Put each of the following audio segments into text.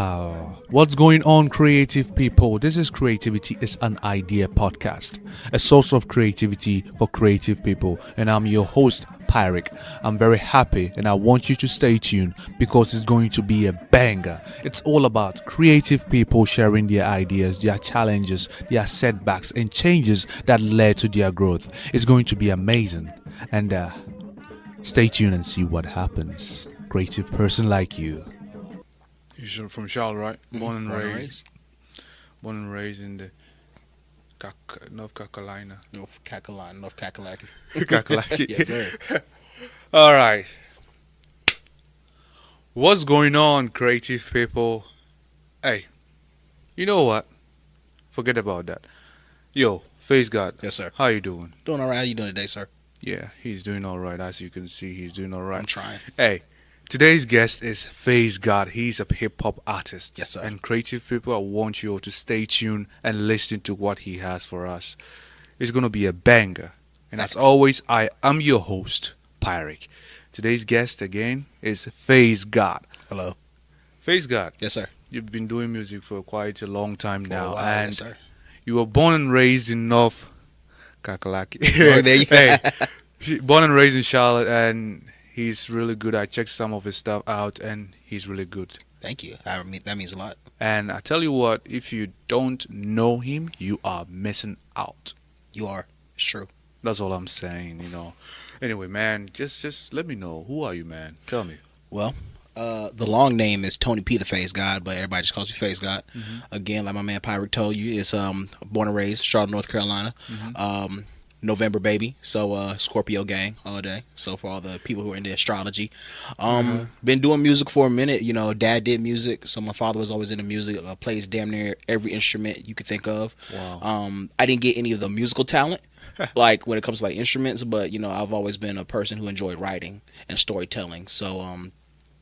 Wow. What's going on, creative people? This is Creativity is an Idea podcast, a source of creativity for creative people. And I'm your host, Pyeric. I'm very happy and I want you to stay tuned because it's going to be a banger. It's all about creative people sharing their ideas, their challenges, their setbacks, and changes that led to their growth. It's going to be amazing. And stay tuned and see what happens. Creative person like you. You're from Charlotte, right? Born and raised. Born and raised in the North Carolina. North Kakalaki. Kakalaki. Yes, sir. All right. What's going on, creative people? Hey, you know what? Forget about that. Yo, Phaze Gawd. Yes, sir. How you doing? Doing all right. How you doing today, sir? Yeah, he's doing all right. As you can see, he's doing all right. I'm trying. Hey, today's guest is Phaze Gawd. He's a hip-hop artist. Yes, sir. And creative people, I want you all to stay tuned and listen to what he has for us. It's going to be a banger. And as always, I am your host, Pyeric. Today's guest, again, is Phaze Gawd. Hello. Phaze Gawd. Yes, sir. You've been doing music for quite a long time For now. a while, And yes, sir. you were born and raised in North Kakalaki. Oh, there you go. Hey, born and raised in Charlotte, and he's really good. I checked some of his stuff out, and he's really good. Thank you. I mean, that means a lot. And I tell you what, if you don't know him, you are missing out. You are. It's true. That's all I'm saying, you know. Anyway, man, just let me know. Who are you, man? Tell me. Well, the long name is Tony P. the Phaze Gawd, but everybody just calls me Phaze Gawd. Again, like my man Pyeric told you, it's born and raised Charlotte, North Carolina. November baby, so Scorpio gang all day. So for all the people who are into astrology, been doing music for a minute. You know, dad did music, so my father was always into music. Plays damn near every instrument you could think of. Wow. I didn't get any of the musical talent, like when it comes to like instruments, but you know, I've always been a person who enjoyed writing and storytelling. So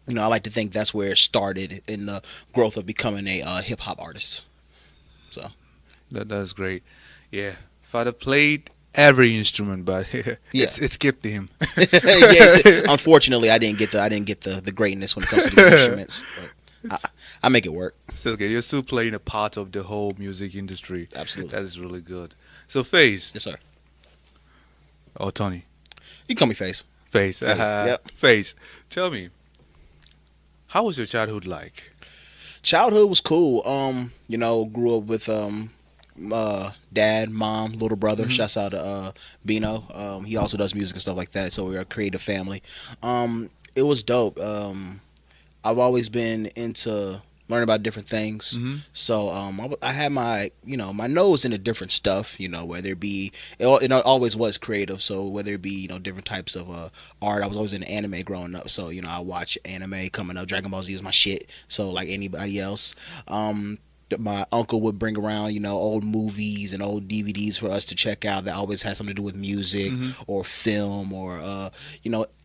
you know, I like to think that's where it started in the growth of becoming a hip hop artist. So That's great. Yeah. Father played every instrument, but it skipped him. Unfortunately, I didn't get the greatness when it comes to the instruments. But I make it work. So okay, you're still playing a part of the whole music industry. Absolutely. That is really good. So Phaze. Yes, sir. Oh, Tony. You can call me Phaze. Phaze. Yep. Phaze. Tell me, how was your childhood like? Childhood was cool. You know, grew up with dad, mom, little brother. Shouts out to Bino. He also does music and stuff like that. So we're a creative family. It was dope. I've always been into learning about different things. So I had my my nose into different stuff. You know, whether it be it always was creative. So whether it be different types of art. I was always into anime growing up. So I watch anime coming up. Dragon Ball Z is my shit. So like anybody else. My uncle would bring around, old movies and old DVDs for us to check out that always had something to do with music or film or,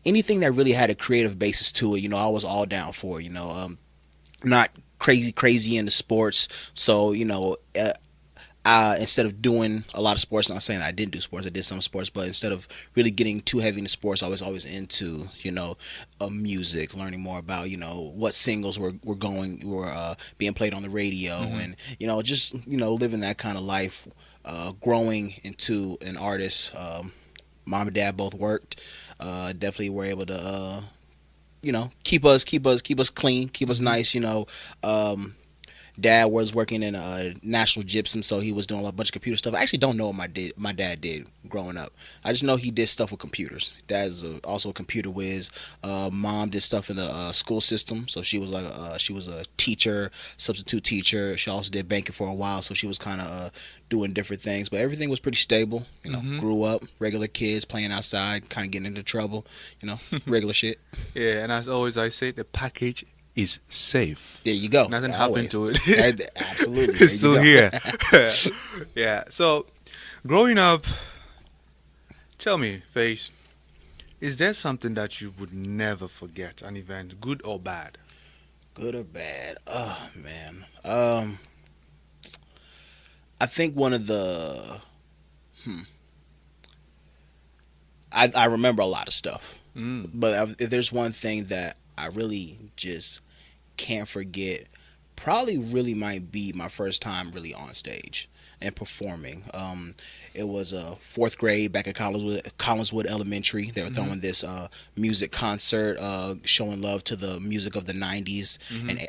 anything that really had a creative basis to it. I was all down for, not crazy into sports. So, instead of doing a lot of sports, not saying that I didn't do sports, I did some sports, but instead of really getting too heavy into sports, I was always into, music, learning more about, what singles were being played on the radio and, just, living that kind of life, growing into an artist. Mom and dad both worked, definitely were able to, keep us clean, keep us nice, Dad was working in National Gypsum, so he was doing a bunch of computer stuff. I actually don't know what my dad did growing up. I just know he did stuff with computers. Dad's also a computer whiz. Mom did stuff in the school system, so she was she was a teacher, substitute teacher. She also did banking for a while, so she was kind of doing different things. But everything was pretty stable. Grew up, regular kids playing outside, kind of getting into trouble. Regular shit. Yeah, and as always, I say the package is safe. There you go. Nothing happened to it. Absolutely. It's still here. Yeah. So, growing up, tell me, Phaze, is there something that you would never forget, an event, good or bad? Good or bad? Oh, man. I think one of the... I remember a lot of stuff. But if there's one thing that I really just can't forget, probably really might be my first time really on stage and performing. It was fourth grade back at Collinswood Elementary. They were throwing this music concert, showing love to the music of the 90s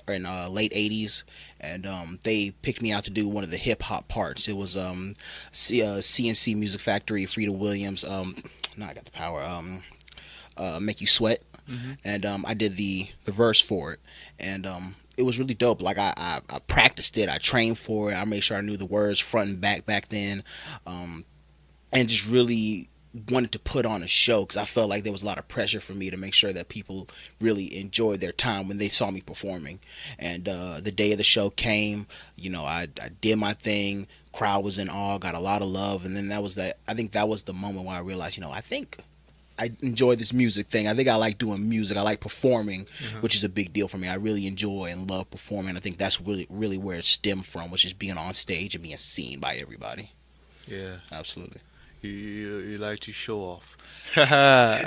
and late 80s. And they picked me out to do one of the hip hop parts. It was CNC Music Factory, Frida Williams. Now I got the power. Make You Sweat. And I did the verse for it. And it was really dope. Like I practiced it. I trained for it. I made sure I knew the words front and back then, and just really wanted to put on a show because I felt like there was a lot of pressure for me to make sure that people really enjoyed their time when they saw me performing. And the day of the show came. I did my thing. Crowd was in awe. Got a lot of love. And then I think that was the moment where I realized, I think I enjoy this music thing. I think I like doing music. I like performing, which is a big deal for me. I really enjoy and love performing. I think that's really, really where it stemmed from, which is being on stage and being seen by everybody. Yeah, absolutely. You like to show off.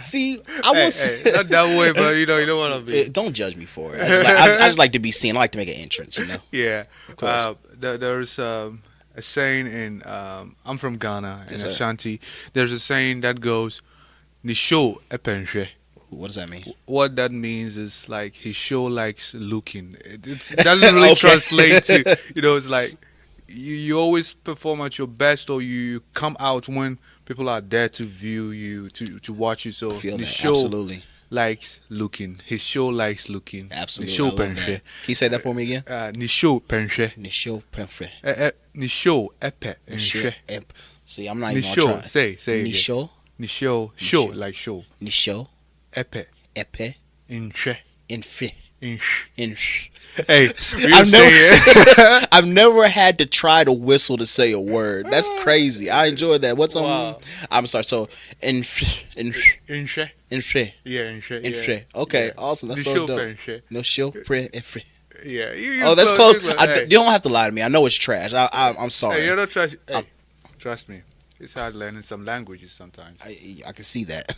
See, I was not that way, but you don't want to be. Don't judge me for it. I just like to be seen. I like to make an entrance. Yeah, of course. There's a saying in I'm from Ghana in Ashanti. There's a saying that goes, "Nisho epenhwe." What does that mean? What that means is like his show likes looking. It doesn't really translate to, it's like you always perform at your best, or you come out when people are there to view you, to watch you. So the show absolutely likes looking. His show likes looking. Absolutely. Nisho penhwe. Can you say that for me again? Nisho penhwe. Nisho penhwe. Nisho epenhwe. See, I'm not even gonna try. Say Nisho. Nisho. Show like show. Nisho. Epe. Inhwe. Insh. Hey, I've never had to try to whistle to say a word. That's crazy. I enjoy that. What's on? Wow. I'm sorry. So, Inhwe. Yeah, inhwe. Okay, yeah. Awesome. That's so dope. No show, pre, inhwe. Yeah. Oh, that's close. You don't have to lie to me. I know it's trash. I'm sorry. Hey, you're not trash. Hey, trust me. It's hard learning some languages sometimes. I can see that.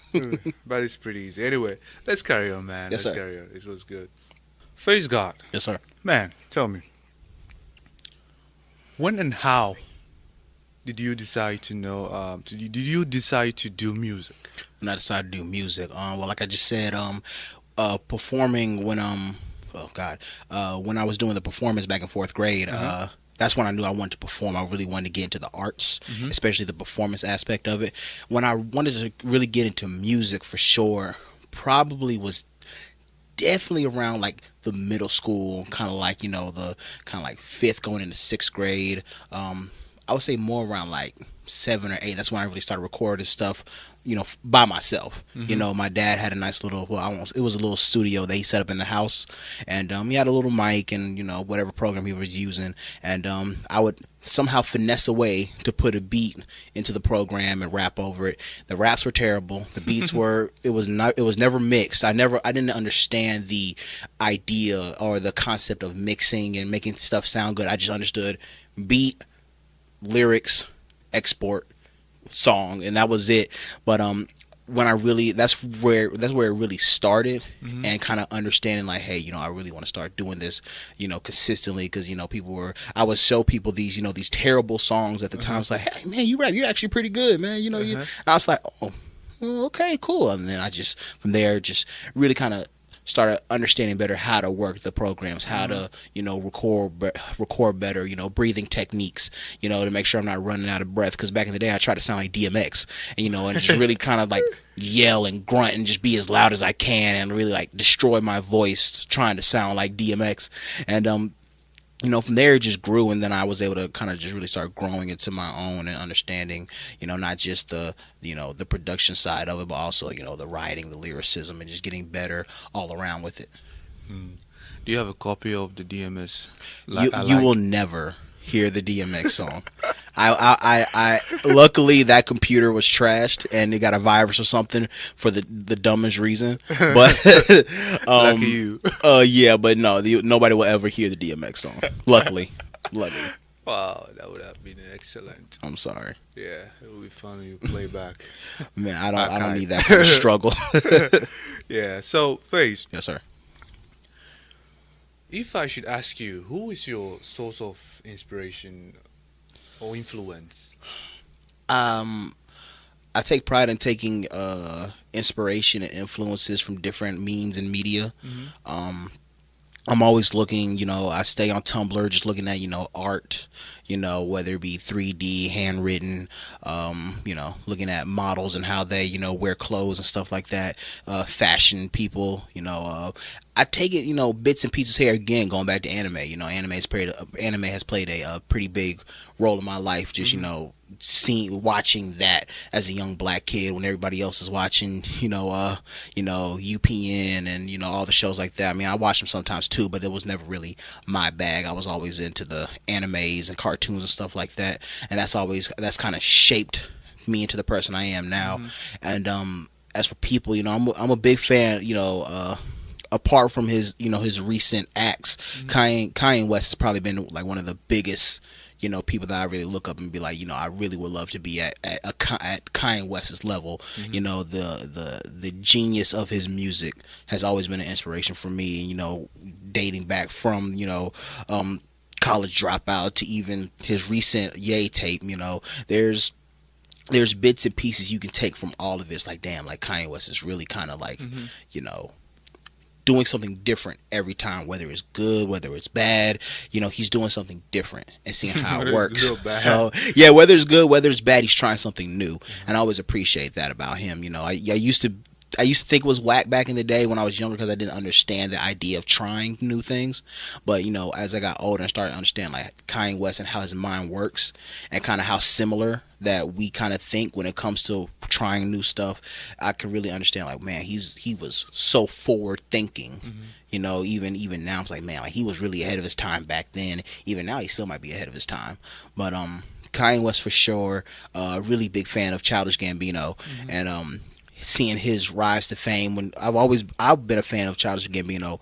But it's pretty easy. Anyway, let's carry on, man. Yes, let's sir. carry on. It was good. Phaze Gawd. Yes, sir. Man, tell me. When and how did you decide to know, did you decide to do music? When I decided to do music, well, like I just said, performing when when I was doing the performance back in fourth grade, that's when I knew I wanted to perform. I really wanted to get into the arts, especially the performance aspect of it. When I wanted to really get into music for sure, probably was definitely around like the middle school, kind of like, the kind of like fifth going into sixth grade. I would say more around like 7 or 8. That's when I really started recording stuff, by myself. My dad had a nice little, it was a little studio that he set up in the house, and he had a little mic and whatever program he was using, and I would somehow finesse a way to put a beat into the program and rap over it. The raps were terrible. The beats it was never mixed. I didn't understand the idea or the concept of mixing and making stuff sound good. I just understood beat, lyrics, export, song, and that was it. But when I really, that's where it really started, and kind of understanding like, hey, I really want to start doing this, consistently, because I would show people these, these terrible songs at the time. It's like, hey man, you rap, you're actually pretty good, man. And I was like, oh, okay, cool. And then I just from there just really kind of started understanding better how to work the programs, how to record better, breathing techniques, to make sure I'm not running out of breath. Because back in the day, I tried to sound like DMX, and just really kind of like yell and grunt and just be as loud as I can and really like destroy my voice trying to sound like DMX. And from there it just grew, and then I was able to kind of just really start growing into my own and understanding, not just the production side of it, but also, the writing, the lyricism, and just getting better all around with it. Do you have a copy of the DMS? You will never hear the DMX song. I luckily that computer was trashed and it got a virus or something for the dumbest reason. But lucky you. Yeah, but no, nobody will ever hear the DMX song. Luckily. Wow, that would have been excellent. I'm sorry. Yeah, it would be fun when you play back. Man, I don't need that kind of struggle. Yeah. So, Phaze. Yes, sir. If I should ask you, who is your source of inspiration or influence? Um, I take pride in taking inspiration and influences from different means and media. Mm-hmm. Um, I'm always looking, I stay on Tumblr just looking at, art, whether it be 3D, handwritten, looking at models and how they, wear clothes and stuff like that, fashion people, I take it, bits and pieces here again, going back to anime. Anime has played a pretty big role in my life, just, watching that as a young black kid when everybody else is watching, UPN and, all the shows like that. I mean, I watch them sometimes too, but it was never really my bag. I was always into the animes and cartoons and stuff like that. And that's kind of shaped me into the person I am now. Mm-hmm. And, as for people, I'm a big fan, apart from his, his recent acts, Kanye West has probably been like one of the biggest, people that I really look up and be like, I really would love to be at Kanye West's level. Mm-hmm. The genius of his music has always been an inspiration for me. Dating back from College Dropout to even his recent Ye tape. There's bits and pieces you can take from all of it. It's like, damn, like Kanye West is really kind of like, doing something different every time, whether it's good, whether it's bad, he's doing something different and seeing how it works. So yeah, whether it's good, whether it's bad, he's trying something new. And I always appreciate that about him. I used to think it was whack back in the day when I was younger because I didn't understand the idea of trying new things. But, as I got older and started to understand like Kanye West and how his mind works and kind of how similar that we kind of think when it comes to trying new stuff, I can really understand like, man, he was so forward thinking. Even now, I'm like, man, like he was really ahead of his time back then. Even now, he still might be ahead of his time. But Kanye West for sure. Really big fan of Childish Gambino, and seeing his rise to fame. When I've been a fan of Childish Gambino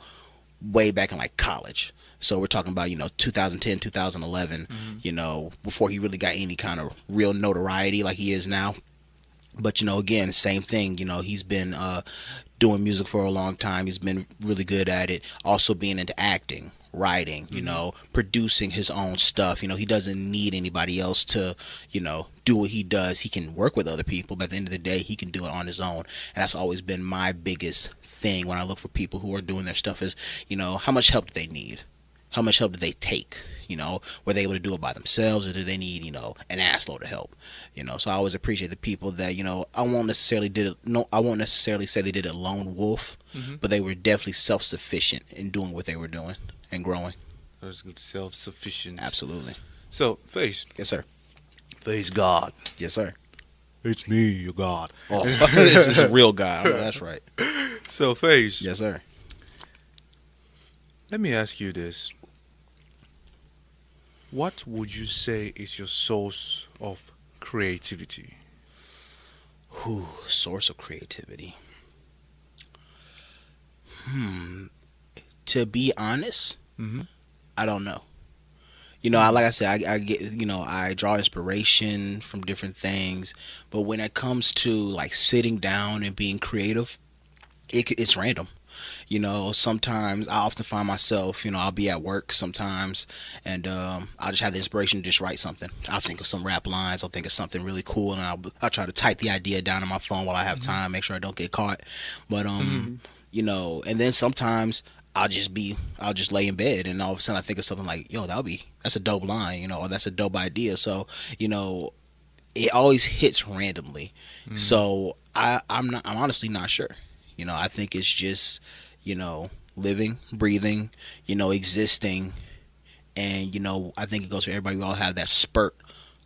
way back in like college. So we're talking about 2010, 2011. Before he really got any kind of real notoriety like he is now. But again, same thing. He's been doing music for a long time. He's been really good at it. Also being into acting, writing, producing his own stuff. He doesn't need anybody else to, do what he does. He can work with other people, but at the end of the day, he can do it on his own. And that's always been my biggess thing when I look for people who are doing their stuff is, how much help do they need? How much help did they take? Were they able to do it by themselves, or did they need, an assload of help? So I always appreciate the people that, I won't necessarily say they did a lone wolf, but they were definitely self-sufficient in doing what they were doing and growing. That's good, self-sufficient. Absolutely. So, Phaze. Yes, sir. Phaze Gawd. Yes, sir. It's me, your God. Oh, it's a real guy. Oh, that's right. So, Phaze. Yes, sir. Let me ask you this. What would you say is your source of creativity? Source of creativity. To be honest, I don't know. Like I said, I get, I draw inspiration from different things, but when it comes to like sitting down and being creative, it's random. Sometimes I often find myself, I'll be at work sometimes and I'll just have the inspiration to just write something. I'll think of some rap lines. I'll think of something really cool and I'll try to type the idea down on my phone while I have time, make sure I don't get caught. But, and then sometimes I'll just lay in bed and all of a sudden I think of something like, yo, that's a dope line, or that's a dope idea. So, it always hits randomly. So I'm honestly not sure. I think it's just, living, breathing, existing. And, I think it goes for everybody. We all have that spurt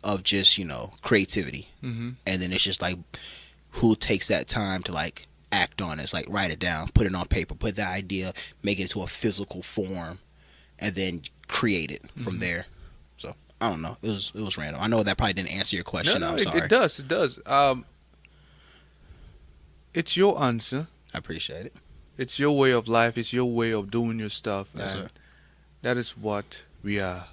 of just, creativity. And then it's just like, who takes that time to like act on it? It's like, write it down, put it on paper, put that idea, make it into a physical form, and then create it from there. So, I don't know. It was random. I know that probably didn't answer your question. No, I'm sorry. It does. It's your answer. I appreciate it. It's your way of life. It's your way of doing your stuff. Yes, and sir. that is what we are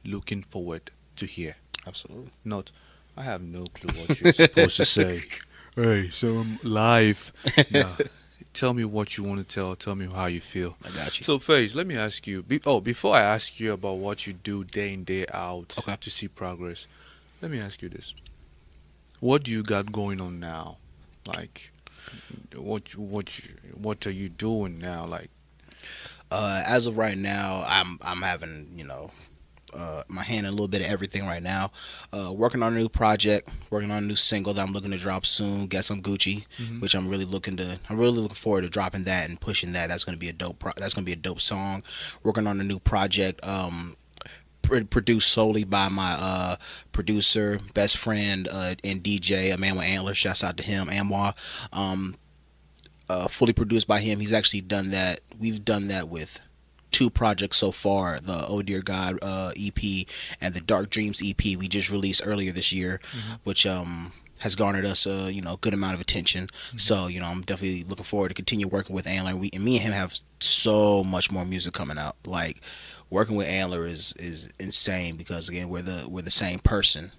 looking forward to hear. Absolutely. Not, I have no clue what you're supposed to say. Hey, so I'm live. No, tell me what you want to tell. Tell me how you feel. I got you. So, Phaze, let me ask you. Before I ask you about what you do day in day out Okay. to see progress, let me ask you this: what do you got going on now? Like, what are you doing now? Like, As of right now, I'm having my hand in a little bit of everything right now. Working on a new project, working on a new single that I'm looking to drop soon. Guess I'm Gucci, which I'm really looking forward to dropping that and pushing that. That's gonna be a dope song. Working on a new project. Produced solely by my producer, best friend, and DJ, a man with antlers. Shouts out to him, Amwa. Fully produced by him. He's actually done that. We've done that with 2 projects so far: the Oh Dear God EP and the Dark Dreams EP we just released earlier this year, which has garnered us a good amount of attention. So I'm definitely looking forward to continue working with Antler. Me and him have so much more music coming out. Like, working with Antler is insane because, again, we're the same person.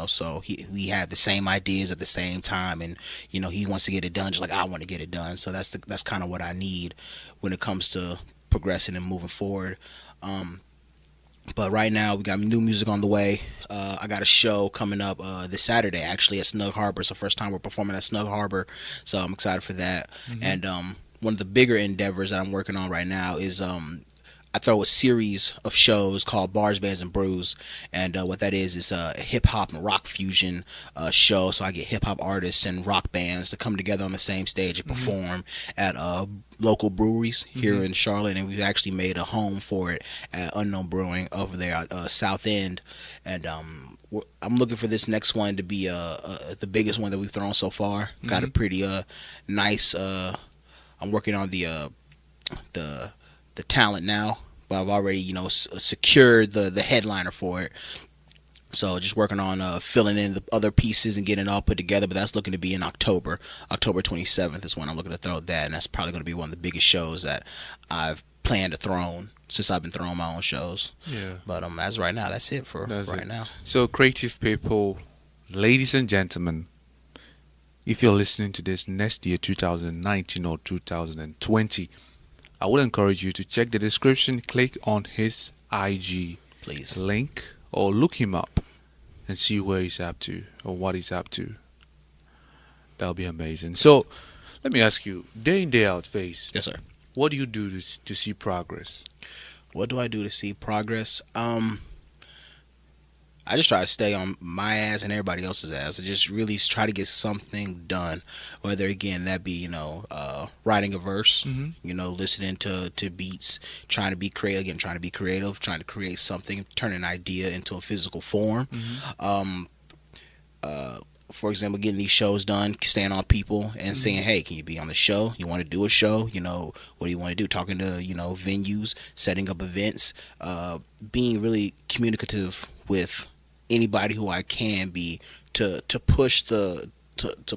So we have the same ideas at the same time, and he wants to get it done just like I want to get it done. So that's kind of what I need when it comes to progressing and moving forward. But right now we got new music on the way. I got a show coming up this Saturday, actually, at Snug Harbor. It's the first time we're performing at Snug Harbor, so I'm excited for that. And one of the bigger endeavors that I'm working on right now is I throw a series of shows called Bars, Bands, and Brews, and what that is a hip-hop and rock fusion show. So I get hip-hop artists and rock bands to come together on the same stage and perform at local breweries here in Charlotte, and we've actually made a home for it at Unknown Brewing over there at South End. And I'm looking for this next one to be the biggest one that we've thrown so far. Got a pretty nice. I'm working on the talent now, but I've already secured the headliner for it. So just working on filling in the other pieces and getting it all put together. But that's looking to be in October 27th is when I'm looking to throw that, and that's probably going to be one of the biggest shows that I've planned to throw since I've been throwing my own shows. Yeah. But as right now, that's it for right now. So, creative people, ladies and gentlemen, if you're listening to this next year, 2019 or 2020, I would encourage you to check the description, click on his IG Please. link, or look him up and see where he's up to or what he's up to. That'll be amazing. So, let me ask you, day in, day out, Phaze. Yes, sir. What do you do to see progress? What do I do to see progress? I just try to stay on my ass and everybody else's ass. I just really try to get something done. Whether, again, that be, writing a verse, listening to beats, trying to be creative, trying to create something, turn an idea into a physical form. For example, getting these shows done, staying on people and saying, hey, can you be on the show? You want to do a show? What do you want to do? Talking to, venues, setting up events, being really communicative with anybody who I can be to push to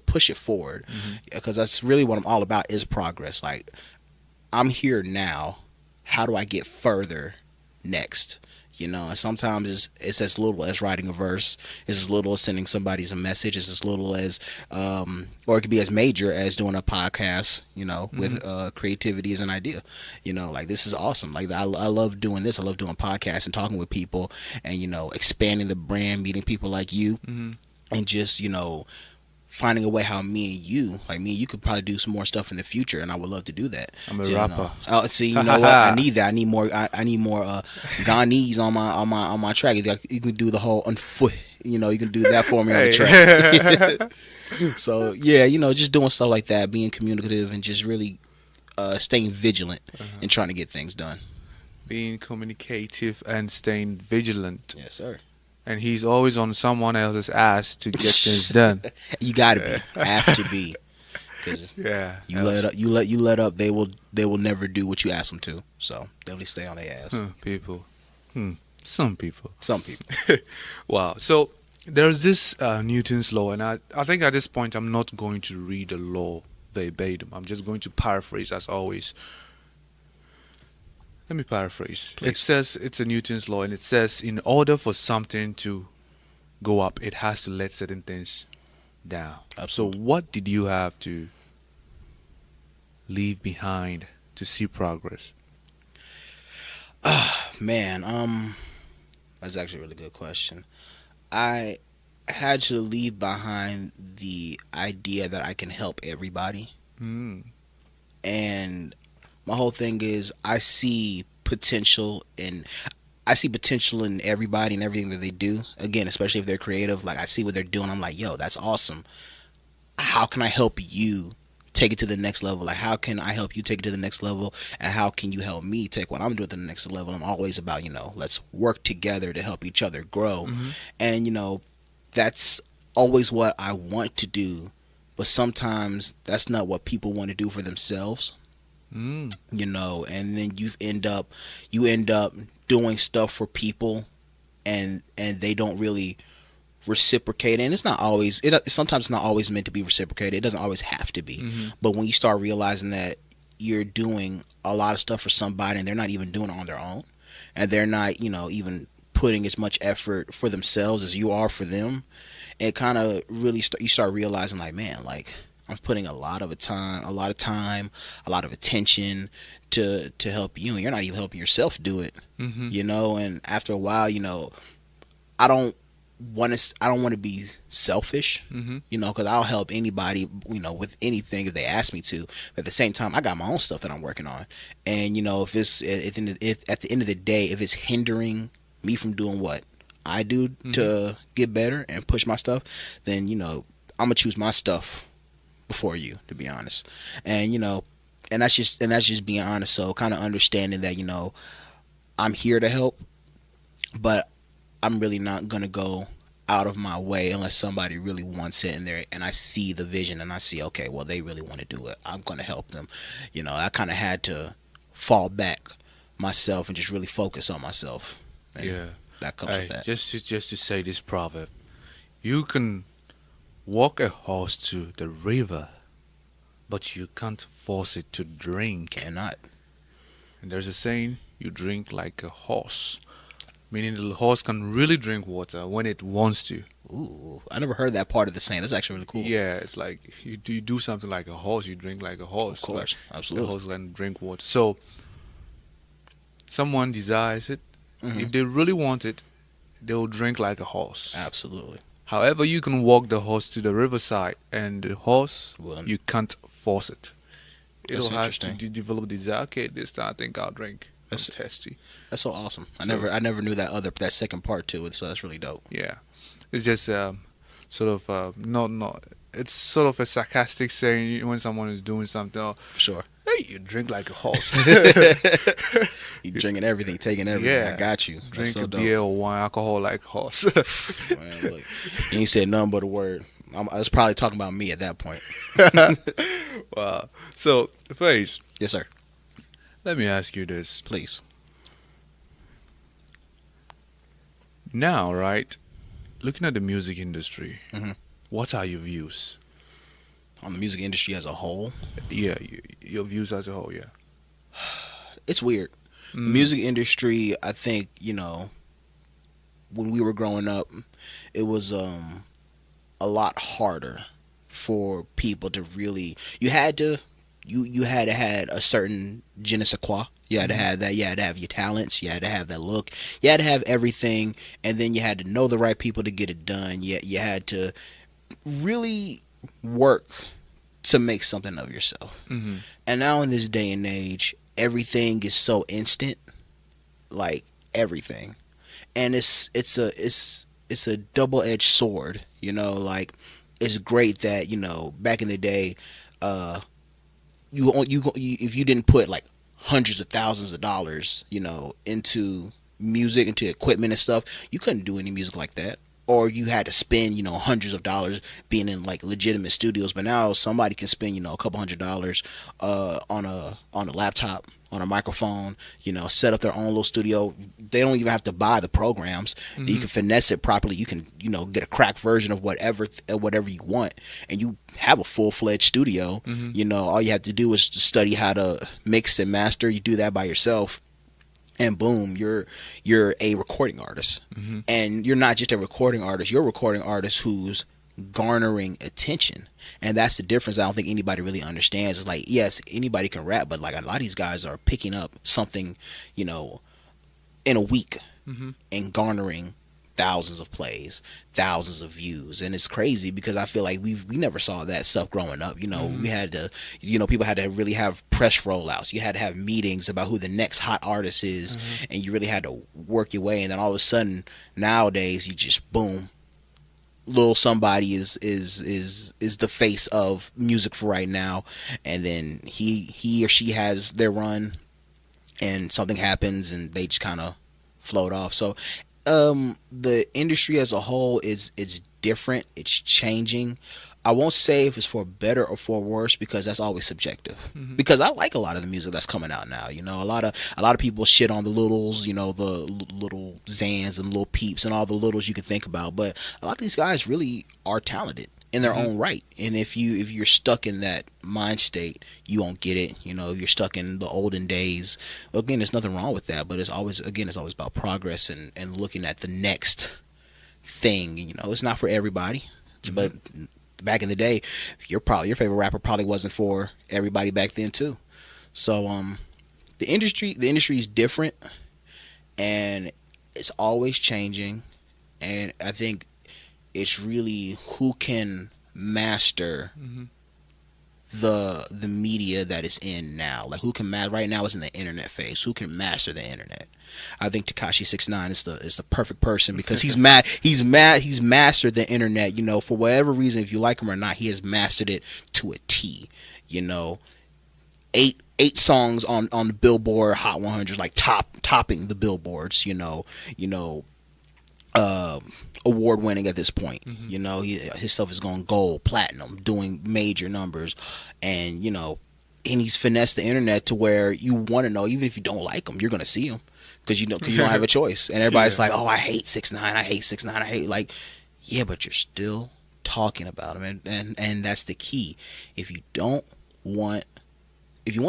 push it forward, because that's really what I'm all about, is progress. Like, I'm here now. How do I get further next? And sometimes it's as little as writing a verse. It's as little as sending somebody a message. It's as little as, or it could be as major as doing a podcast, with creativity as an idea. Like, this is awesome. Like, I love doing this. I love doing podcasts and talking with people and, expanding the brand, meeting people like you, and just, finding a way how me and you could probably do some more stuff in the future, and I would love to do that. I'm a rapper. See, you know what? I need that. I need more Ghanese on my track. You can do the whole unfoot. You can do that for me on the track. So yeah, just doing stuff like that, being communicative, and just really staying vigilant and trying to get things done. Being communicative and staying vigilant. Yes, sir. And he's always on someone else's ass to get things done. You gotta be, have to be. Yeah. You let up. They will never do what you ask them to. So definitely stay on their ass. People. Some people. Wow. So there's this Newton's law, and I think at this point I'm not going to read the law verbatim. I'm just going to paraphrase as always. Let me paraphrase. Please. It says, it's a Newton's law, and it says, in order for something to go up, it has to let certain things down. Absolutely. So what did you have to leave behind to see progress? Man, that's actually a really good question. I had to leave behind the idea that I can help everybody. Mm. And my whole thing is I see potential in everybody and everything that they do. Again, especially if they're creative, like I see what they're doing. I'm like, yo, that's awesome. How can I help you take it to the next level? Like, how can I help you take it to the next level? And how can you help me take what I'm doing to the next level? I'm always about, let's work together to help each other grow. Mm-hmm. And, that's always what I want to do. But sometimes that's not what people want to do for themselves. Mm. And then you end up doing stuff for people and they don't really reciprocate. And it's not always, sometimes it's not always meant to be reciprocated. It doesn't always have to be. Mm-hmm. But when you start realizing that you're doing a lot of stuff for somebody and they're not even doing it on their own, and they're not, even putting as much effort for themselves as you are for them, it kind of really you start realizing, like, man, like, I'm putting a lot of time, a lot of attention to help you, and you're not even helping yourself do it. Mm-hmm. And after a while, I don't want to be selfish, Mm-hmm. because I'll help anybody, with anything if they ask me to. But at the same time, I got my own stuff that I'm working on, and if it's at the end of the day, if it's hindering me from doing what I do to get better and push my stuff, then I'm gonna choose my stuff before you, to be honest. And and that's just being honest. So kind of understanding that I'm here to help, but I'm really not gonna go out of my way unless somebody really wants it in there and I see the vision and I see, okay, well, they really want to do it, I'm gonna help them. I kind of had to fall back myself and just really focus on myself. And Yeah. that comes with that. Just to say this proverb, you can walk a horse to the river, but you can't force it to drink. Cannot. And there's a saying, you drink like a horse, meaning the horse can really drink water when it wants to. Ooh, I never heard that part of the saying. That's actually really cool. Yeah, it's like you do something like a horse, you drink like a horse. Of course, like absolutely. The horse can drink water. So someone desires it. Mm-hmm. If they really want it, they'll drink like a horse. Absolutely. However, you can walk the horse to the riverside, and the horse, Well, you can't force it. That's It'll have to interesting. develop desire. Okay, this time I think I'll drink. That's- I'm testy. That's so awesome. I never knew that second part to it. So that's really dope. Yeah, it's just sort of not. It's sort of a sarcastic saying when someone is doing something. Oh, For sure. hey, you drink like a horse. You drinking everything, taking everything. Yeah. I got you. That's Drink so a dope. beer or wine, alcohol like a horse. Man, look, you ain't said nothing but a word. I was probably talking about me at that point. Wow. So, Phaze, Yes, sir. let me ask you this. Please. Now, right, looking at the music industry, Mhm. what are your views? On the music industry as a whole, Yeah, your views as a whole, yeah. it's weird. The music industry, I think, when we were growing up, it was a lot harder for people to really. You had to had a certain je ne sais quoi. You had to have that. You had to have your talents. You had to have that look. You had to have everything, and then you had to know the right people to get it done. You had to really work to make something of yourself. Mm-hmm. And now in this day and age, everything is so instant, like everything, and it's a double-edged sword. Like, it's great that back in the day, if you didn't put like hundreds of thousands of dollars, into music, into equipment and stuff, you couldn't do any music like that. Or you had to spend, hundreds of dollars being in like legitimate studios. But now somebody can spend, a couple $100 on a laptop, on a microphone, set up their own little studio. They don't even have to buy the programs. Mm-hmm. You can finesse it properly. You can, get a cracked version of whatever you want, and you have a full-fledged studio. Mm-hmm. All you have to do is to study how to mix and master. You do that by yourself, and boom, you're a recording artist. Mm-hmm. And you're not just a recording artist. You're a recording artist who's garnering attention. And that's the difference I don't think anybody really understands. It's like, yes, anybody can rap, but like a lot of these guys are picking up something, you know, in a week and garnering thousands of plays, thousands of views. And it's crazy because I feel like we never saw that stuff growing up. You know, we had to, you know, people had to really have press rollouts. You had to have meetings about who the next hot artist is, and you really had to work your way. And then all of a sudden, nowadays, you just boom, little somebody is the face of music for right now, and then he or she has their run, and something happens, and they just kind of float off. So, the industry as a whole is different. It's changing. I won't say if it's for better or for worse because that's always subjective. Because I like a lot of the music that's coming out now. You know, a lot of people shit on the littles, you know, the little Zans and little Peeps and all the littles you can think about. But a lot of these guys really are talented in their own right. And if you're stuck in that mind state, you won't get it. You know, if you're stuck in the olden days, again, there's nothing wrong with that. But it's always about progress and looking at the next thing. You know, it's not for everybody, but back in the day, your favorite rapper probably wasn't for everybody back then too. So the industry is different, and it's always changing. And I think it's really who can master the media that it's in now. Like who can right now is in the internet phase. Who can master the internet? I think Tekashi 6ix9ine is the perfect person because he's mastered the internet. You know, for whatever reason, if you like him or not, he has mastered it to a T. You know, eight songs on the Billboard Hot 100, like topping the billboards. You know, award winning at this point. You know, his stuff is going gold, platinum, doing major numbers, and you know, and he's finessed the internet to where you want to know, even if you don't like him, you're gonna see him. Because you don't have a choice, and everybody's like, "Oh, I hate 6ix9ine. I hate 6ix9ine. I hate like, yeah, but you're still talking about him, and that's the key. If you want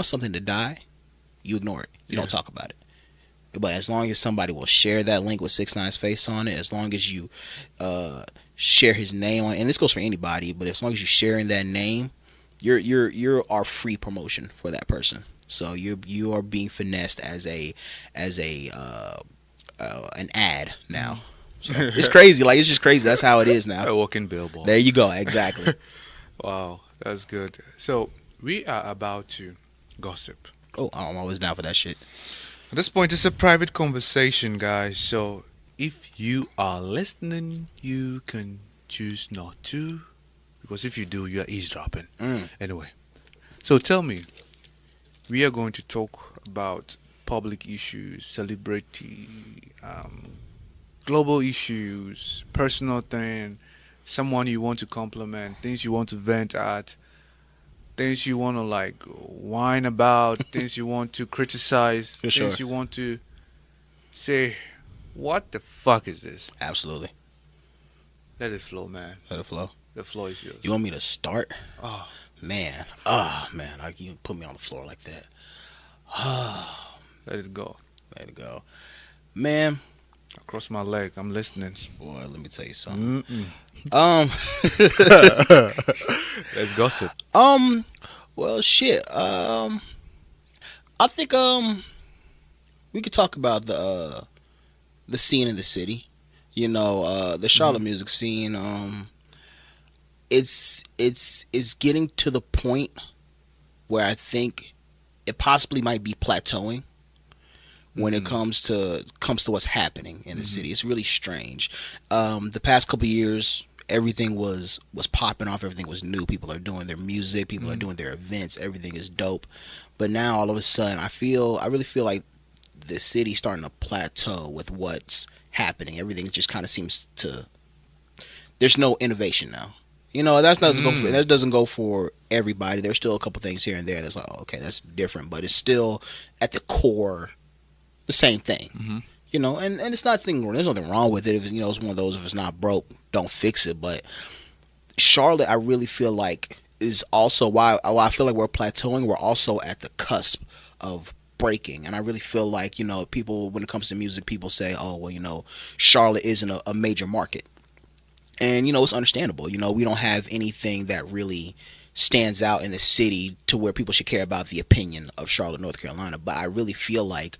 something to die, you ignore it. You don't talk about it. But as long as somebody will share that link with 6ix9ine's face on it, as long as you share his name on it, and this goes for anybody, but as long as you're sharing that name, you're our free promotion for that person. So you are being finessed as an ad now. So it's crazy. Like it's just crazy. That's how it is now. A walking billboard. There you go. Exactly. Wow, that's good. So we are about to gossip. Oh, I'm always down for that shit. At this point, it's a private conversation, guys. So if you are listening, you can choose not to, because if you do, you are eavesdropping. Anyway, so tell me. We are going to talk about public issues, celebrity, global issues, personal thing, someone you want to compliment, things you want to vent at, things you want to like whine about, things you want to criticize, things you want to say, what the fuck is this? Absolutely. Let it flow, man. Let it flow. The floor is yours. You want me to start? Oh. Man, you put me on the floor like that. Let it go. Let it go. Man. Across my leg, I'm listening. Boy, let me tell you something. Let's gossip. Well, shit. I think we could talk about the scene in the city. You know, the Charlotte music scene. It's getting to the point where I think it possibly might be plateauing when it comes to what's happening in the city. It's really strange. The past couple of years, everything was popping off. Everything was new. People are doing their music. People are doing their events. Everything is dope. But now all of a sudden, I really feel like the city's starting to plateau with what's happening. Everything just kind of seems to. There's no innovation now. You know, that doesn't go for everybody. There's still a couple things here and there that's like, oh, okay, that's different, but it's still at the core the same thing. You know, and it's not there's nothing wrong with it. If you know, it's one of those, if it's not broke, don't fix it. But Charlotte, I really feel like is also why I feel like we're plateauing. We're also at the cusp of breaking, and I really feel like, you know, people, when it comes to music, people say, oh, well, you know, Charlotte isn't a major market. And it's understandable. We don't have anything that really stands out in the city to where people should care about the opinion of Charlotte, North Carolina. But I really feel like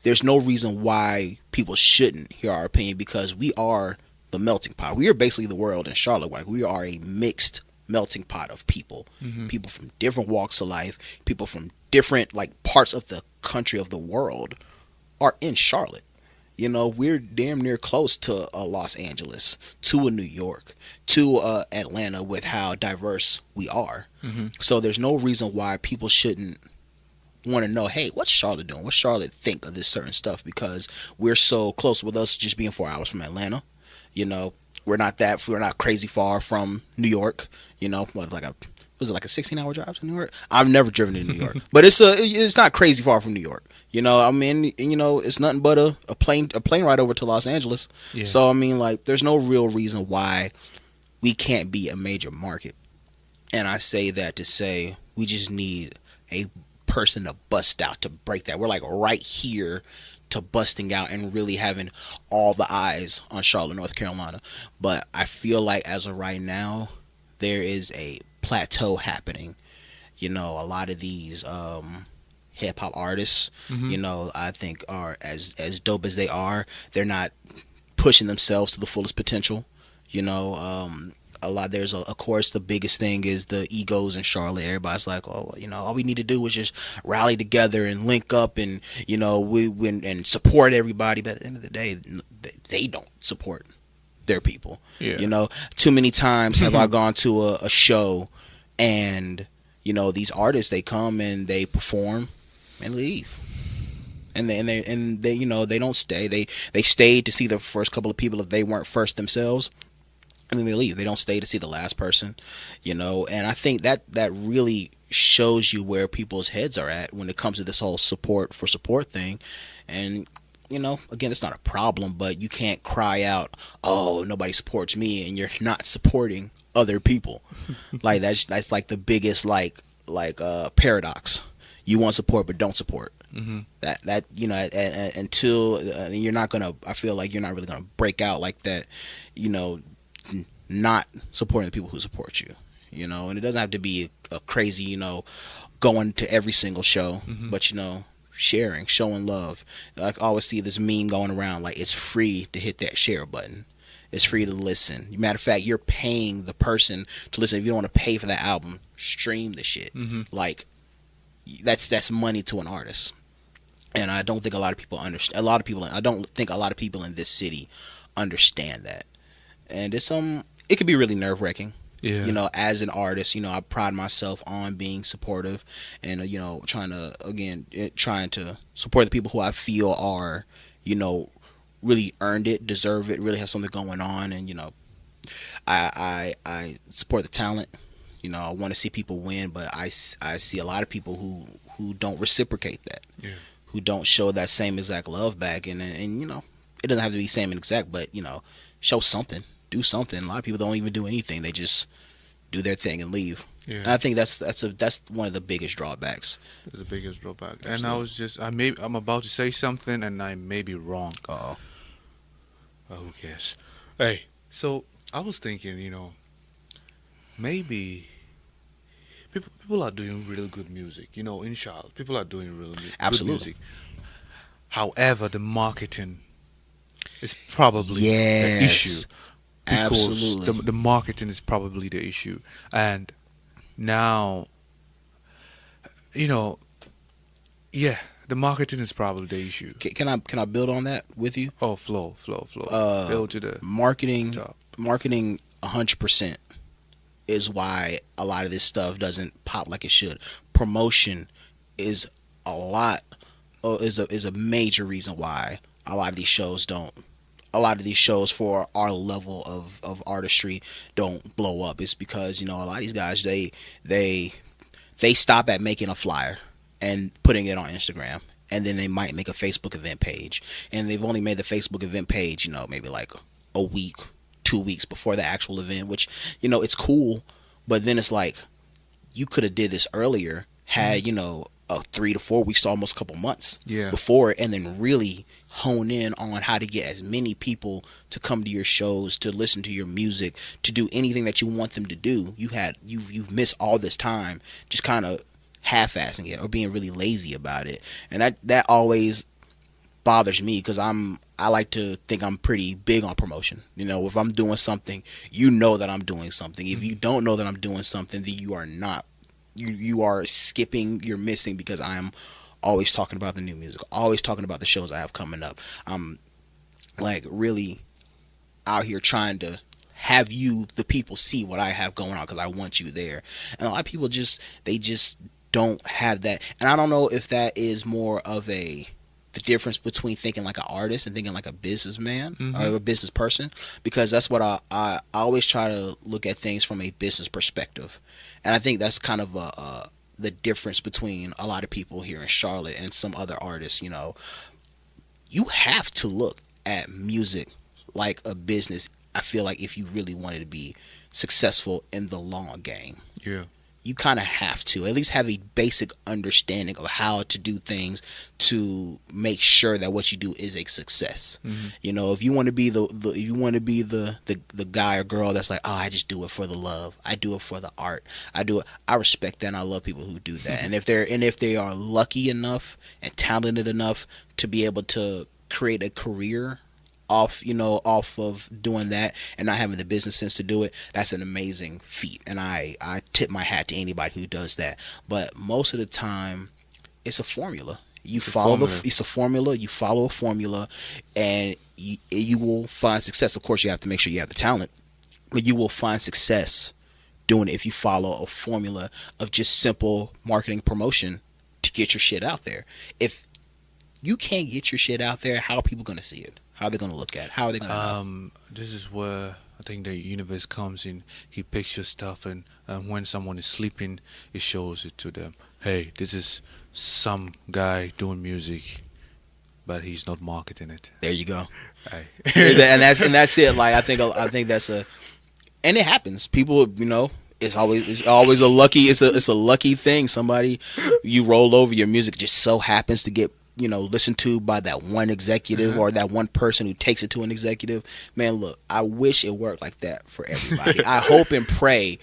there's no reason why people shouldn't hear our opinion, because we are the melting pot. We are basically the world in Charlotte. Like, we are a mixed melting pot of people. People from different walks of life, people from different parts of the country, of the world, are in Charlotte. We're damn near close to Los Angeles, to a New York, to Atlanta, with how diverse we are. So there's no reason why people shouldn't want to know, hey, what's Charlotte doing? What's Charlotte think of this certain stuff? Because we're so close, with us just being 4 hours from Atlanta. We're not crazy far from New York. Was it like a 16-hour drive to New York? I've never driven to New York, but it's not crazy far from New York. I mean, it's nothing but a plane ride over to Los Angeles. Yeah. So I mean, there's no real reason why we can't be a major market. And I say that to say we just need a person to bust out to break that. We're right here to busting out and really having all the eyes on Charlotte, North Carolina. But I feel like as of right now, there is a plateau happening. A lot of these hip hop artists, I think are as dope as they are, they're not pushing themselves to the fullest potential. There's of course the biggest thing is the egos in Charlotte. Everybody's like, oh, all we need to do is just rally together and link up and we win and support everybody. But at the end of the day, they don't support their people. Yeah. Too many times have I gone to a show and these artists, they come and they perform and leave. And they don't stay. They stayed to see the first couple of people if they weren't first themselves. And then they leave. They don't stay to see the last person, and I think that really shows you where people's heads are at when it comes to this whole support for support thing. And again, it's not a problem, but you can't cry out, oh, nobody supports me, and you're not supporting other people. That's like the biggest paradox. You want support but don't support. That until you're not gonna, I feel like you're not really gonna break out like that, not supporting the people who support you, and it doesn't have to be a crazy, going to every single show, but sharing, showing love. I always see this meme going around, it's free to hit that share button. It's free to listen. Matter of fact, you're paying the person to listen. If you don't want to pay for that album, stream the shit. That's money to an artist. And I don't think a lot of people understand. I don't think a lot of people in this city understand that. And it could be really nerve-wracking. Yeah. As an artist, I pride myself on being supportive and trying to support the people who I feel are, really earned it, deserve it, really have something going on. And I support the talent. I want to see people win, but I see a lot of people who don't reciprocate that. Yeah. Who don't show that same exact love back. And it doesn't have to be same exact, but show something. Do something. A lot of people don't even do anything. They just do their thing and leave. Yeah. And I think that's one of the biggest drawbacks. It's the biggest drawback. Absolutely. And I'm about to say something and I may be wrong. Oh, who cares? Hey, so I was thinking, maybe people are doing really good music. In Charlotte, people are doing really good music. However, the marketing is probably the issue. Because absolutely. The marketing is probably the issue. And now, the marketing is probably the issue. Can I build on that with you? Oh, flow. Build to the marketing. top. Marketing 100% is why a lot of this stuff doesn't pop like it should. Promotion is is a major reason why a lot of these shows for our level of artistry don't blow up. It's because a lot of these guys they stop at making a flyer and putting it on Instagram, and then they might make a Facebook event page, and they've only made the Facebook event page maybe a week, 2 weeks before the actual event, which it's cool, but then it's you could have did this earlier, had 3 to 4 weeks to almost a couple months before, and then really hone in on how to get as many people to come to your shows, to listen to your music, to do anything that you want them to do. You've missed all this time just kind of half-assing it or being really lazy about it, and that always bothers me because I like to think I'm pretty big on promotion. If I'm doing something, that I'm doing something. If you don't know that I'm doing something, then you are not. You are skipping, you're missing, because I am always talking about the new music, always talking about the shows I have coming up. I'm like really out here trying to have the people see what I have going on because I want you there. And a lot of people just don't have that. And I don't know if that is more of the difference between thinking like an artist and thinking like a businessman or a business person, because that's what I always try to look at things from a business perspective. And I think that's kind of the difference between a lot of people here in Charlotte and some other artists. You have to look at music like a business. I feel like if you really wanted to be successful in the long game. Yeah. You kind of have to at least have a basic understanding of how to do things to make sure that what you do is a success. If you want to be the guy or girl that's like, oh, I just do it for the love, I do it for the art, I respect that, and I love people who do that. And if they are lucky enough and talented enough to be able to create a career off of doing that and not having the business sense to do it, that's an amazing feat, and I tip my hat to anybody who does that. But most of the time it's a formula. It's a formula. You follow a formula and you will find success. Of course, you have to make sure you have the talent, but you will find success doing it if you follow a formula of just simple marketing promotion to get your shit out there. If you can't get your shit out there, how are people going to see it? How are they going to look at it? How are they going to know? This is where I think the universe comes in. He picks your stuff, and when someone is sleeping, it shows it to them. Hey, this is some guy doing music, but he's not marketing it. There you go. Hey. and that's it. Like I think that's and it happens. People, it's always a lucky thing. Somebody, you roll over, your music just so happens to get listened to by that one executive or that one person who takes it to an executive. Man, look, I wish it worked like that for everybody. I hope and pray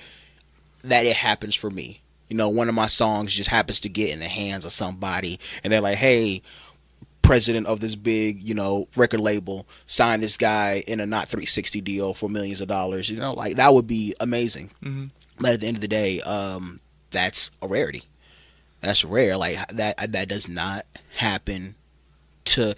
that it happens for me. One of my songs just happens to get in the hands of somebody and they're like, hey, president of this big, record label, sign this guy in a not 360 deal for millions of dollars. Like that would be amazing. But at the end of the day, that's a rarity. That's rare. Like that does not happen to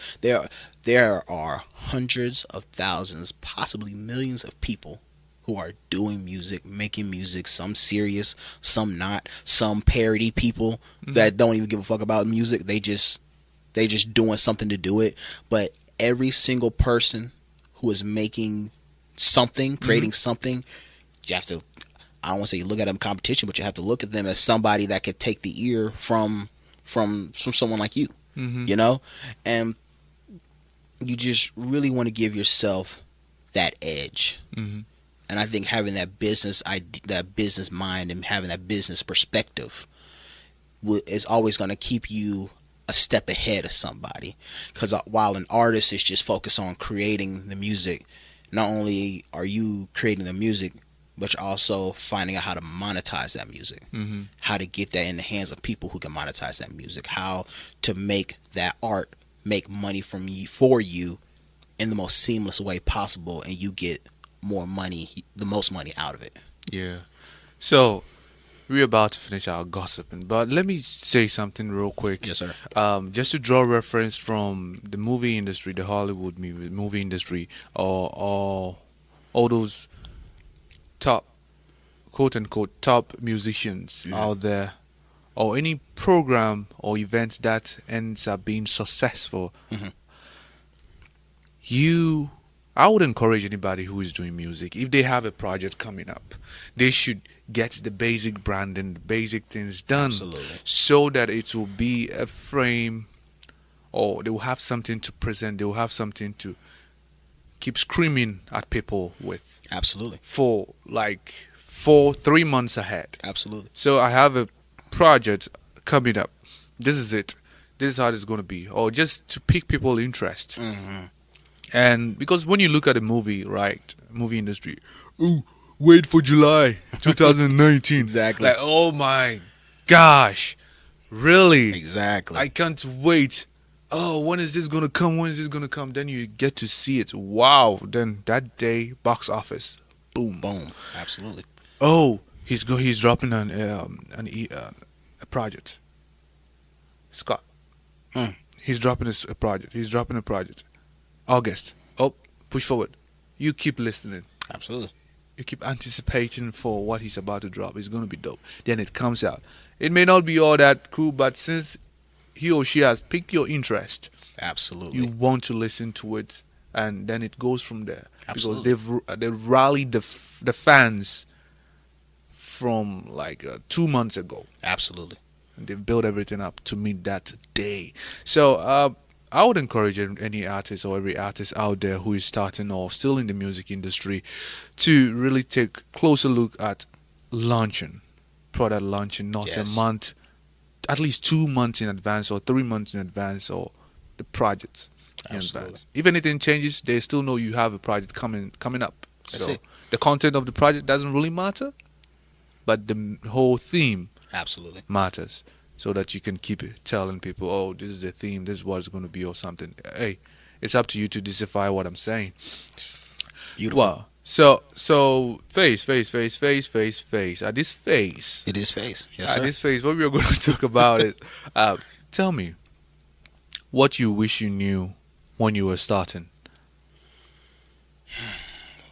there are hundreds of thousands, possibly millions of people who are doing music, making music, some serious, some not, some parody people that don't even give a fuck about music. They just doing something to do it. But every single person who is making something, creating something, you have to, I don't want to say you look at them competition, but you have to look at them as somebody that could take the ear from someone like you, and you just really want to give yourself that edge. And I think having that business mind and having that business perspective is always going to keep you a step ahead of somebody. Because while an artist is just focused on creating the music, not only are you creating the music, but you're also finding out how to monetize that music, how to get that in the hands of people who can monetize that music, how to make that art make money for you in the most seamless way possible, and you get the most money out of it. Yeah. So we're about to finish our gossiping, but let me say something real quick. Yes, sir. Just to draw reference from the movie industry, the Hollywood movie industry, or all those top, quote unquote, top musicians out there, or any program or event that ends up being successful, I would encourage anybody who is doing music, if they have a project coming up, they should get the basic branding, the basic things done. Absolutely. So that it will be a frame, or they will have something to present, they will have something to keep screaming at people with. Absolutely. For 3 months ahead. Absolutely. So I have a project coming up. this is it. This is how it's going to be, or just to pique people's interest. Mm-hmm. And because when you look at the movie, right, movie industry, oh, wait for July 2019. Exactly. Like, oh my gosh, really? Exactly. I can't wait. Oh, when is this gonna come? When is this gonna come? Then you get to see it. Wow. Then that day, box office, boom. Boom. Absolutely. Oh, he's dropping a project. Scott. He's dropping a project. He's dropping a project. August. Oh, push forward. You keep listening. Absolutely. You keep anticipating for what he's about to drop. It's gonna be dope. Then it comes out. It may not be all that cool, but since he or she has piqued your interest, Absolutely. you want to listen to it, and then it goes from there. Absolutely. Because they've rallied the fans from like 2 months ago. Absolutely. And they've built everything up to meet that day. So I would encourage any artist or every artist out there who is starting or still in the music industry to really take a closer look at launching, product launching, not Yes. a month, at least 2 months in advance or 3 months in advance, or the projects in Absolutely. advance. If anything changes, they still know you have a project coming up. That's So it. the content of the project doesn't really matter, but the whole theme Absolutely. matters, so that you can keep telling people, oh, this is the theme, this is what it's going to be, or something. Hey, it's up to you to decipher what I'm saying. Beautiful. Well, so Phaze. At this phase, It is Phaze. Yes, at sir. this phase, what we are going to talk about is, tell me what you wish you knew when you were starting.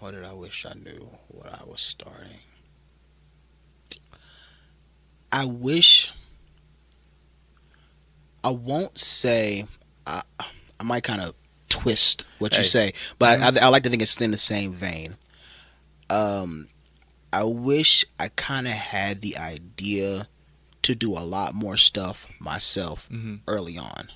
What did I wish I knew when I was starting? I wish. I won't say. I might kind of twist what you Hey. say, but I like to think it's in the same vein. I wish I kind of had the idea to do a lot more stuff myself early on.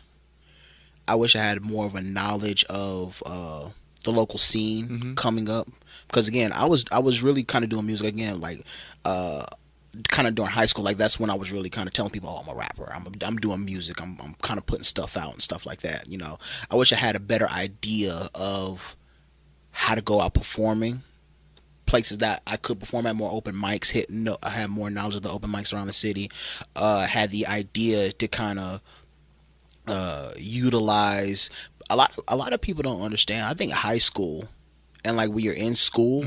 I wish I had more of a knowledge of the local scene coming up, because again, I was really kind of doing music again, like kind of during high school. Like that's when I was really kind of telling people, oh, I'm a rapper, I'm doing music, I'm kind of putting stuff out and stuff like that. You know, I wish I had a better idea of how to go out performing places that I could perform at, more open mics, I had more knowledge of the open mics around the city, had the idea to kind of utilize a lot of people don't understand. I think high school, and like when you're in school,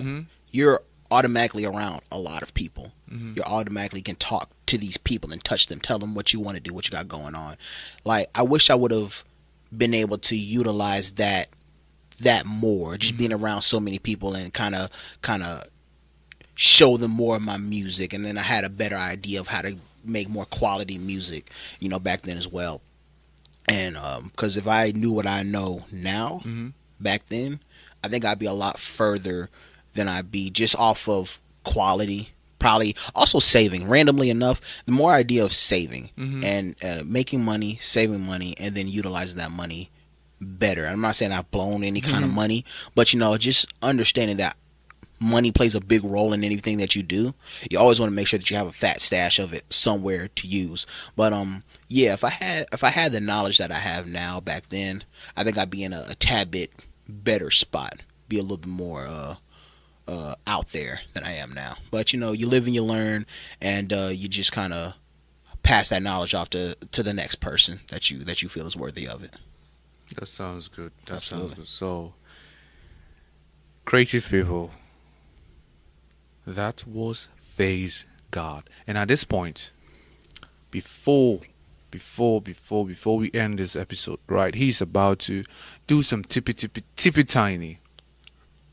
you're automatically around a lot of people. You automatically can talk to these people and touch them, tell them what you want to do, what you got going on. Like I wish I would have been able to utilize that more, just being around so many people and kind of show them more of my music. And then I had a better idea of how to make more quality music, you know, back then as well. And because if I knew what I know now back then, I think I'd be a lot further than I'd be just off of quality. Probably also saving. Randomly enough, the more idea of saving and making money, saving money, and then utilizing that money better. I'm not saying I've blown any kind of money, but you know, just understanding that money plays a big role in anything that you do. You always want to make sure that you have a fat stash of it somewhere to use. But yeah, if I had the knowledge that I have now back then, I think I'd be in a tad bit better spot. Be a little bit more out there than I am now. But you know, you live and you learn, and you just kind of pass that knowledge off to the next person that you feel is worthy of it. That sounds good. Absolutely. Sounds good. So, creative people, that was Phaze Gawd. And at this point, before we end this episode, right, he's about to do some tippy tiny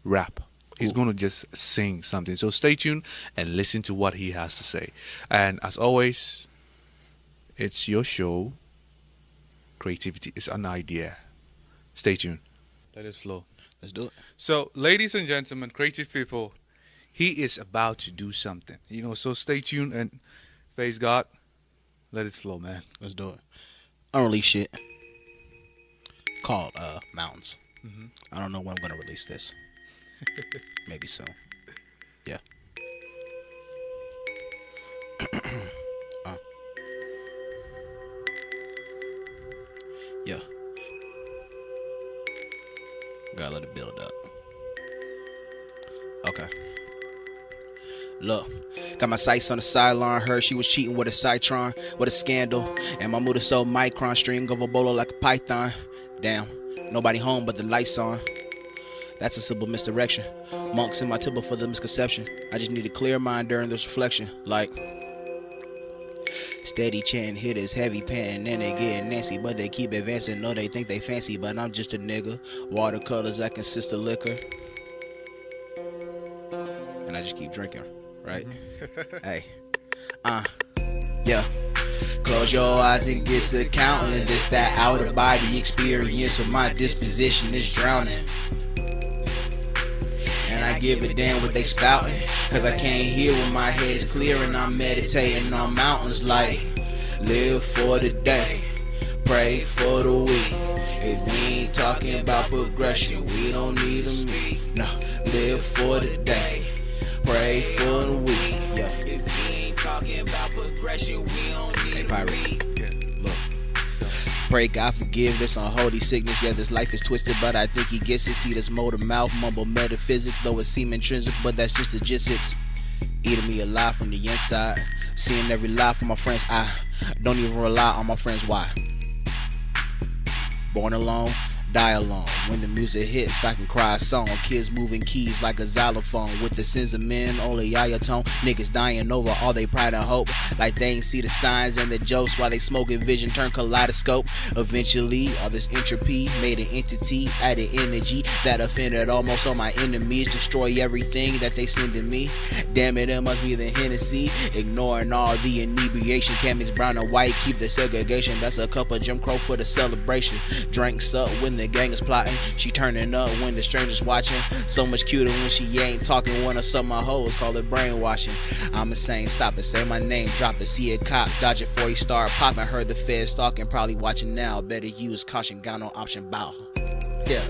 rap. He's going to just sing something. So stay tuned and listen to what he has to say. And as always, it's your show. Creativity is an idea. Stay tuned. Let it flow. Let's do it. So, ladies and gentlemen, creative people, he is about to do something. You know, so stay tuned and Phaze Gawd, let it flow, man. Let's do it. Unreleased shit called Mountains. I don't know when I'm gonna release this. Maybe soon. Yeah. Gotta let it build up. Okay. Look, got my sights on the sideline. Heard she was cheating with a Citron, with a scandal. And my mood is so micron, string of a bolo like a python. Damn, nobody home but the lights on. That's a simple misdirection. Monks in my temple for the misconception. I just need a clear mind during this reflection. Like, steady chanting hitters, heavy panting, and they getting Nancy, but they keep advancing. No, they think they fancy, but I'm just a nigga. Watercolors that consist of liquor. And I just keep drinking, right? Hey, yeah. Close your eyes and get to counting. This that outer body experience, so my disposition is drowning. And I give a damn what they spouting, cause I can't hear when my head is clear and I'm meditating on mountains like live for the day, pray for the week. If we ain't talking about progression, we don't need a meet. No, live for the day, pray for the week. Yeah. If we ain't talking about progression, we don't need a meet. Pray God forgive this unholy sickness. Yeah, this life is twisted, but I think he gets it. See this motor mouth, mumble metaphysics, though it seem intrinsic, but that's just the gist. It's eating me alive from the inside. Seeing every lie from my friends. I don't even rely on my friends. Why? Born alone, die alone. When the music hits, I can cry a song. Kids moving keys like a xylophone. With the sins of men, only ayatone. Niggas dying over all they pride and hope. Like they ain't see the signs and the jokes while they smoking vision turn kaleidoscope. Eventually, all this entropy made an entity, added energy that offended almost all my enemies. Destroy everything that they send to me. Damn it must be the Hennessy. Ignoring all the inebriation. Can't mix brown and white, keep the segregation. That's a cup of Jim Crow for the celebration. Drinks up when the gang is plotting. She turning up when the strangers watching. So much cuter when she ain't talking. When I suck my hoes, call it brainwashing. I'm insane, stop it, say my name, drop it. See a cop, dodge it before he start popping. Heard the feds stalking, probably watching now. Better use caution, got no option, bow. Yeah.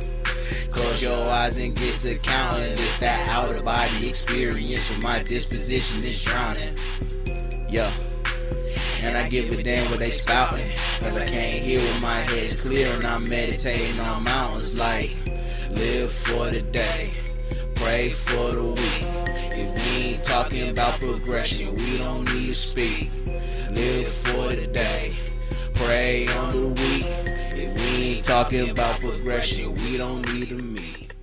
Close your eyes and get to counting. This that outer body experience, for my disposition is drowning. Yeah. And I give a damn what they spouting, cause I can't hear when my head's clear and I'm meditating on mountains like live for the day, pray for the week. If we ain't talking about progression, we don't need to speak. Live for the day, pray on the week. If we ain't talking about progression, we don't need to meet.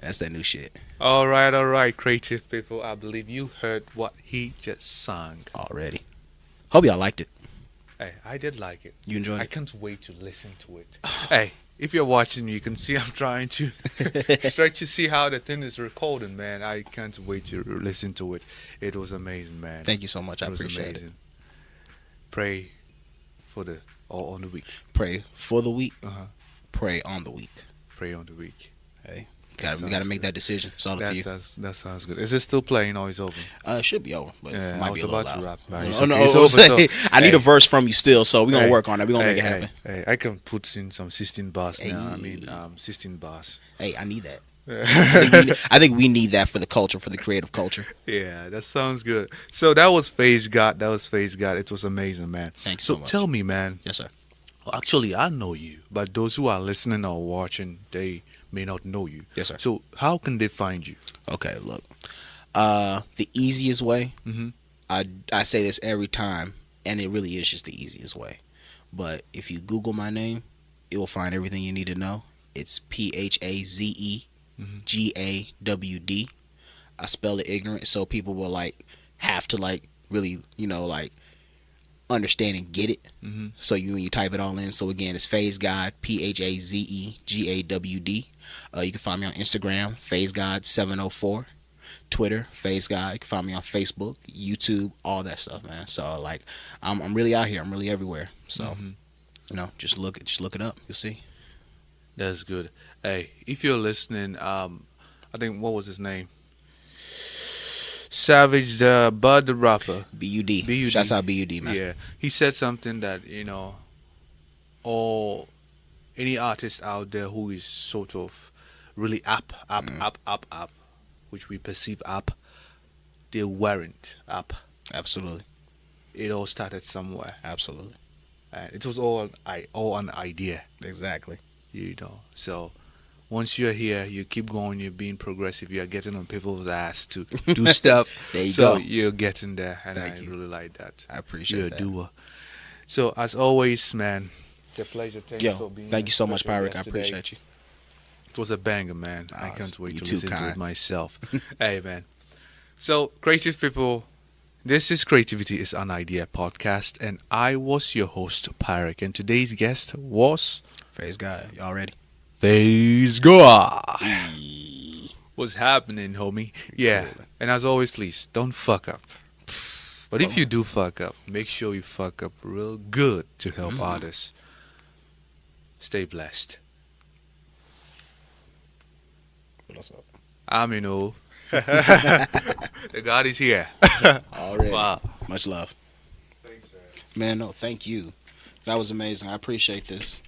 That's that new shit. All right, creative people. I believe you heard what he just sang Already. Hope y'all liked it. Hey, I did like it. You enjoyed it? I can't wait to listen to it. Hey, if you're watching, you can see I'm trying to stretch to see how the thing is recording, man. I can't wait to listen to it. It was amazing, man. Thank you so much. I appreciate it. Pray for the or on the week. Pray for the week. Pray on the week. Pray on the week. Hey. We got to make that decision. It's all up to you. That sounds good. Is it still playing or is it over? It should be over, but it might be a little loud. Rap. It's over, so, I need a verse from you still, so we're going to work on it. We're going to make it happen. Hey, I can put in some 16 bars now. 16 bars. Hey, I need that. I think we need that for the culture, for the creative culture. Yeah, that sounds good. So that was Phaze Gawd. It was amazing, man. Thanks so much. Tell me, man. Yes, sir. Well, actually, I know you, but those who are listening or watching, they may not know you. Yes, sir. So how can they find you? Okay, look. The easiest way, I say this every time, and it really is just the easiest way. But if you Google my name, it will find everything you need to know. It's Phazegawd. I spell it ignorant, so people will have to really understand and get it. So when you type it all in. So again, it's Phaze Gawd, Phazegawd. You can find me on Instagram, Phaze Gawd 704, Twitter, Phaze Gawd. You can find me on Facebook, YouTube, all that stuff, man. So I'm really out here. I'm really everywhere. So just look it up. You'll see. That's good. Hey, if you're listening, I think what was his name? Savage, the Bud the rapper. B.U.D. Shouts out B.U.D, man. Yeah, he said something that or any artist out there who is sort of really up, which we perceive up, they weren't up. Absolutely. It all started somewhere. Absolutely. And it was all an idea. Exactly. So once you're here, you keep going, you're being progressive, you're getting on people's ass to do stuff. There you so go. you're getting there, and Thank I you. really like that. I appreciate You're that. a doer. So as always, man, it's a pleasure. Thanks for Yo, being thank you so much, special Pyeric. I guest today. appreciate you. It was a banger, man. I Oh, can't wait you to too listen to it kind. myself. Hey, man. So, creative people, this is Creativity is an Idea podcast, and I was your host, Pyeric, and today's guest was Phaze Gawd. Y'all ready? Phaze Gawd. Eee. What's happening, homie? Yeah, Cool. and as always, please don't fuck up. But if you do fuck up, make sure you fuck up real good to help others. Stay blessed. What's up? The God is here. Already. Wow. Much love. Thanks, man. Man, no, thank you. That was amazing. I appreciate this.